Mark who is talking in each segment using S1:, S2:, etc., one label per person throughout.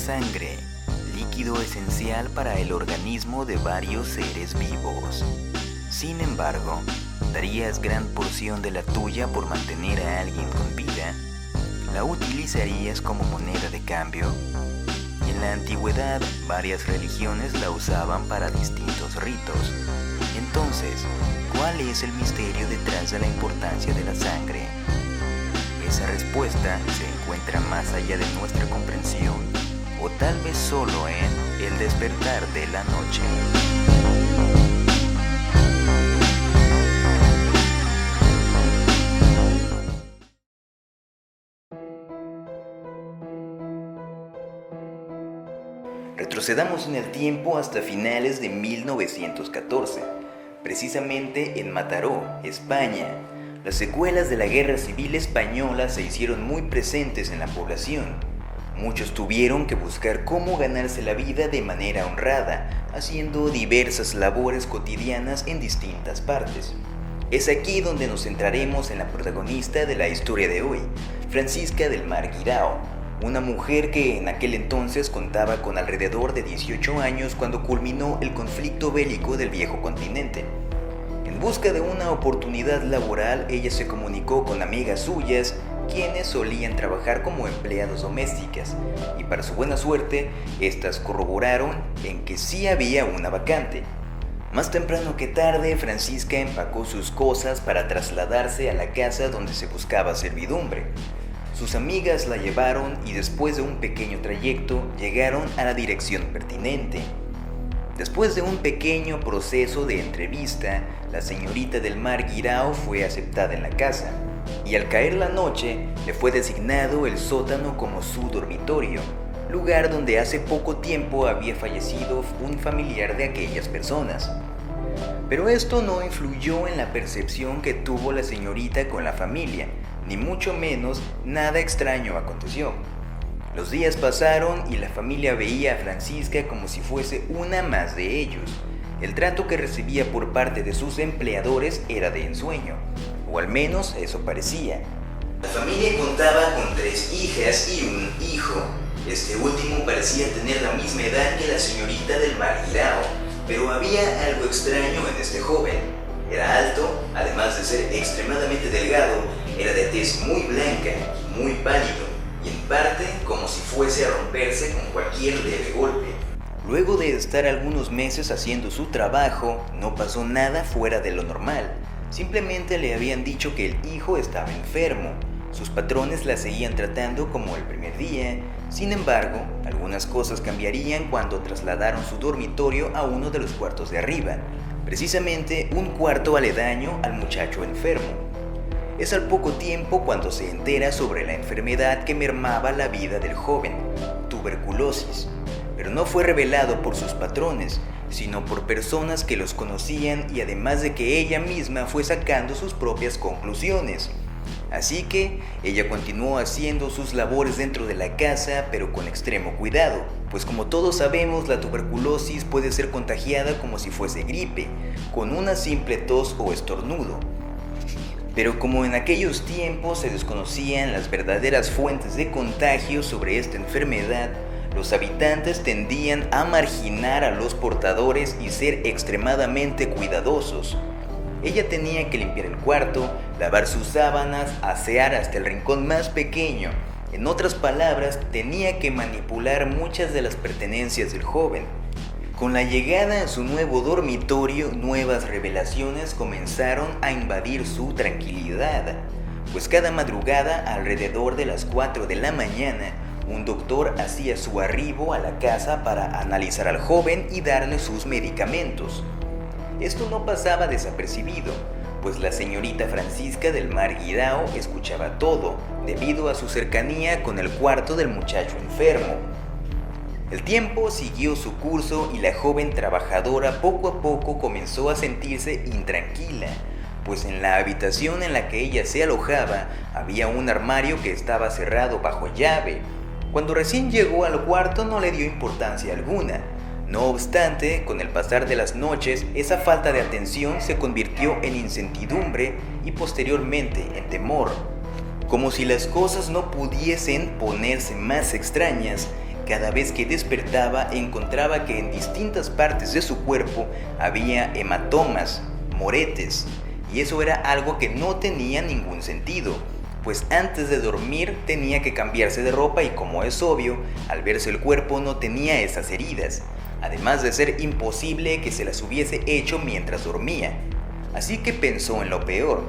S1: sangre, líquido esencial para el organismo de varios seres vivos. Sin embargo, ¿darías gran porción de la tuya por mantener a alguien con vida? ¿La utilizarías como moneda de cambio? En la antigüedad, varias religiones la usaban para distintos ritos. Entonces, ¿cuál es el misterio detrás de la importancia de la sangre? Esa respuesta se encuentra más allá de nuestra comprensión, o tal vez solo en el despertar de la noche. Retrocedamos en el tiempo hasta finales de 1914, precisamente en Mataró, España. Las secuelas de la Guerra Civil Española se hicieron muy presentes en la población. Muchos tuvieron que buscar cómo ganarse la vida de manera honrada, haciendo diversas labores cotidianas en distintas partes. Es aquí donde nos centraremos en la protagonista de la historia de hoy, Francisca del Mar Guirao, una mujer que en aquel entonces contaba con alrededor de 18 años cuando culminó el conflicto bélico del viejo continente. En busca de una oportunidad laboral, ella se comunicó con amigas suyas, quienes solían trabajar como empleadas domésticas, y para su buena suerte, estas corroboraron en que sí había una vacante. Más temprano que tarde, Francisca empacó sus cosas para trasladarse a la casa donde se buscaba servidumbre. Sus amigas la llevaron y después de un pequeño trayecto, llegaron a la dirección pertinente. Después de un pequeño proceso de entrevista, la señorita del Mar Guirao fue aceptada en la casa, y al caer la noche, le fue designado el sótano como su dormitorio, lugar donde hace poco tiempo había fallecido un familiar de aquellas personas. Pero esto no influyó en la percepción que tuvo la señorita con la familia, ni mucho menos nada extraño aconteció. Los días pasaron y la familia veía a Francisca como si fuese una más de ellos. El trato que recibía por parte de sus empleadores era de ensueño, o al menos eso parecía. La familia contaba con 3 hijas y un hijo. Este último parecía tener la misma edad que la señorita del Mar Guirao, pero había algo extraño en este joven. Era alto, además de ser extremadamente delgado, era de tez muy blanca, muy pálido, y en parte como si fuese a romperse con cualquier leve golpe. Luego de estar algunos meses haciendo su trabajo, no pasó nada fuera de lo normal. Simplemente le habían dicho que el hijo estaba enfermo. Sus patrones la seguían tratando como el primer día. Sin embargo, algunas cosas cambiarían cuando trasladaron su dormitorio a uno de los cuartos de arriba, precisamente un cuarto aledaño al muchacho enfermo. Es al poco tiempo cuando se entera sobre la enfermedad que mermaba la vida del joven, tuberculosis, pero no fue revelado por sus patrones, sino por personas que los conocían, y además de que ella misma fue sacando sus propias conclusiones. Así que ella continuó haciendo sus labores dentro de la casa, pero con extremo cuidado, pues como todos sabemos, la tuberculosis puede ser contagiada como si fuese gripe, con una simple tos o estornudo. Pero como en aquellos tiempos se desconocían las verdaderas fuentes de contagio sobre esta enfermedad, los habitantes tendían a marginar a los portadores y ser extremadamente cuidadosos. Ella tenía que limpiar el cuarto, lavar sus sábanas, asear hasta el rincón más pequeño. En otras palabras, tenía que manipular muchas de las pertenencias del joven. Con la llegada a su nuevo dormitorio, nuevas revelaciones comenzaron a invadir su tranquilidad, pues cada madrugada, alrededor de las 4 de la mañana, un doctor hacía su arribo a la casa para analizar al joven y darle sus medicamentos. Esto no pasaba desapercibido, pues la señorita Francisca del Mar Guirao escuchaba todo, debido a su cercanía con el cuarto del muchacho enfermo. El tiempo siguió su curso y la joven trabajadora poco a poco comenzó a sentirse intranquila, pues en la habitación en la que ella se alojaba había un armario que estaba cerrado bajo llave. Cuando recién llegó al cuarto no le dio importancia alguna. No obstante, con el pasar de las noches, esa falta de atención se convirtió en incertidumbre y posteriormente en temor. Como si las cosas no pudiesen ponerse más extrañas, Cada vez que despertaba encontraba que en distintas partes de su cuerpo había hematomas, moretes, y eso era algo que no tenía ningún sentido, pues antes de dormir tenía que cambiarse de ropa y, como es obvio, al verse el cuerpo no tenía esas heridas, además de ser imposible que se las hubiese hecho mientras dormía. Así que pensó en lo peor: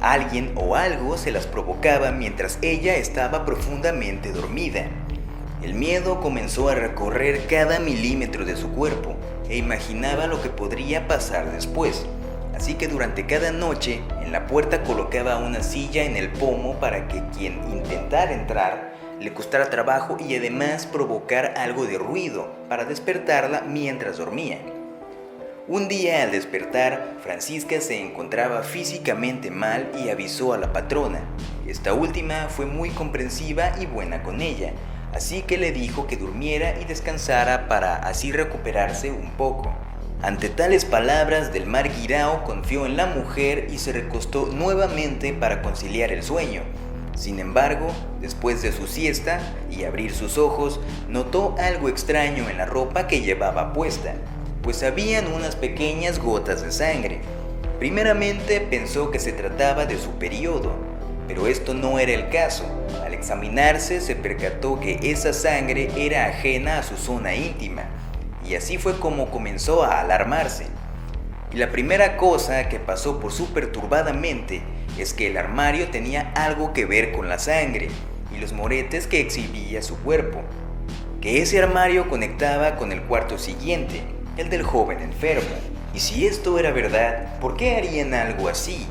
S1: alguien o algo se las provocaba mientras ella estaba profundamente dormida. El miedo comenzó a recorrer cada milímetro de su cuerpo e imaginaba lo que podría pasar después. Así que durante cada noche en la puerta colocaba una silla en el pomo para que quien intentara entrar le costara trabajo y además provocar algo de ruido para despertarla mientras dormía. Un día, al despertar, Francisca se encontraba físicamente mal y avisó a la patrona. Esta última fue muy comprensiva y buena con ella, así que le dijo que durmiera y descansara para así recuperarse un poco. Ante tales palabras del Marguirao, confió en la mujer y se recostó nuevamente para conciliar el sueño. Sin embargo, después de su siesta y abrir sus ojos, notó algo extraño en la ropa que llevaba puesta, pues habían unas pequeñas gotas de sangre. Primeramente pensó que se trataba de su periodo, pero esto no era el caso. Al examinarse se percató que esa sangre era ajena a su zona íntima, y así fue como comenzó a alarmarse. Y la primera cosa que pasó por su perturbada mente es que el armario tenía algo que ver con la sangre y los moretes que exhibía su cuerpo, que ese armario conectaba con el cuarto siguiente, el del joven enfermo. Y si esto era verdad, ¿por qué harían algo así?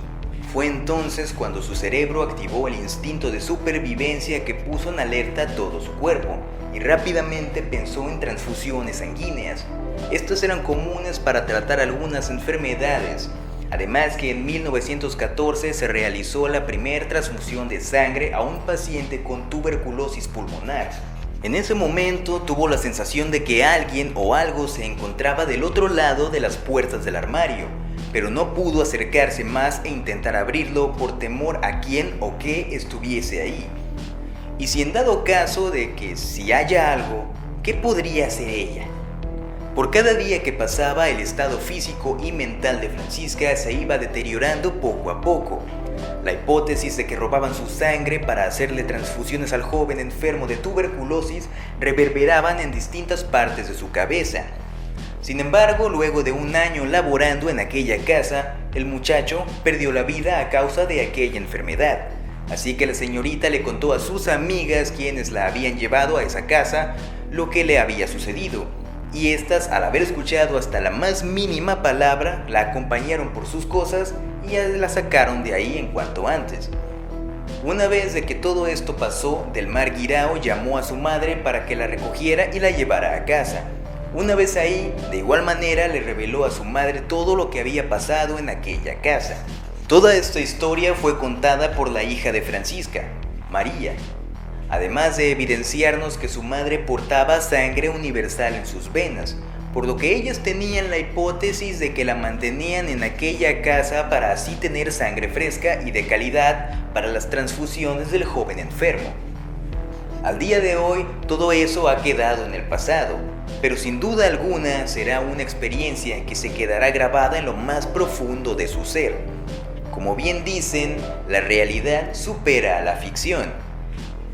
S1: Fue entonces cuando su cerebro activó el instinto de supervivencia que puso en alerta todo su cuerpo y rápidamente pensó en transfusiones sanguíneas. Estas eran comunes para tratar algunas enfermedades. Además que en 1914 se realizó la primera transfusión de sangre a un paciente con tuberculosis pulmonar. En ese momento tuvo la sensación de que alguien o algo se encontraba del otro lado de las puertas del armario, pero no pudo acercarse más e intentar abrirlo por temor a quién o qué estuviese ahí. Y si en dado caso de que si haya algo, ¿qué podría hacer ella? Por cada día que pasaba, el estado físico y mental de Francisca se iba deteriorando poco a poco. La hipótesis de que robaban su sangre para hacerle transfusiones al joven enfermo de tuberculosis reverberaban en distintas partes de su cabeza. Sin embargo, luego de un año laborando en aquella casa, el muchacho perdió la vida a causa de aquella enfermedad. Así que la señorita le contó a sus amigas, quienes la habían llevado a esa casa, lo que le había sucedido. Y estas, al haber escuchado hasta la más mínima palabra, la acompañaron por sus cosas y la sacaron de ahí en cuanto antes. Una vez de que todo esto pasó, del Marguirao llamó a su madre para que la recogiera y la llevara a casa. Una vez ahí, de igual manera le reveló a su madre todo lo que había pasado en aquella casa. Toda esta historia fue contada por la hija de Francisca, María, además de evidenciarnos que su madre portaba sangre universal en sus venas, por lo que ellas tenían la hipótesis de que la mantenían en aquella casa para así tener sangre fresca y de calidad para las transfusiones del joven enfermo. Al día de hoy, todo eso ha quedado en el pasado, pero sin duda alguna será una experiencia que se quedará grabada en lo más profundo de su ser. Como bien dicen, la realidad supera a la ficción.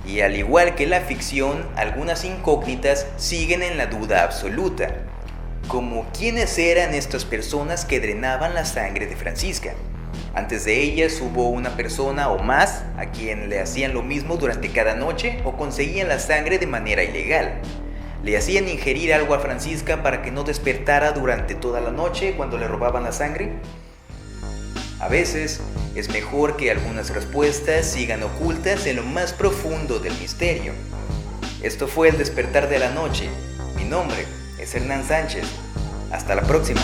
S1: Y al igual que la ficción, algunas incógnitas siguen en la duda absoluta, como quiénes eran estas personas que drenaban la sangre de Francisca. Antes de ellas hubo una persona o más a quien le hacían lo mismo durante cada noche o conseguían la sangre de manera ilegal. Le hacían ingerir algo a Francisca para que no despertara durante toda la noche cuando le robaban la sangre. A veces es mejor que algunas respuestas sigan ocultas en lo más profundo del misterio. Esto fue El Despertar de la Noche. Mi nombre es Hernán Sánchez. Hasta la próxima.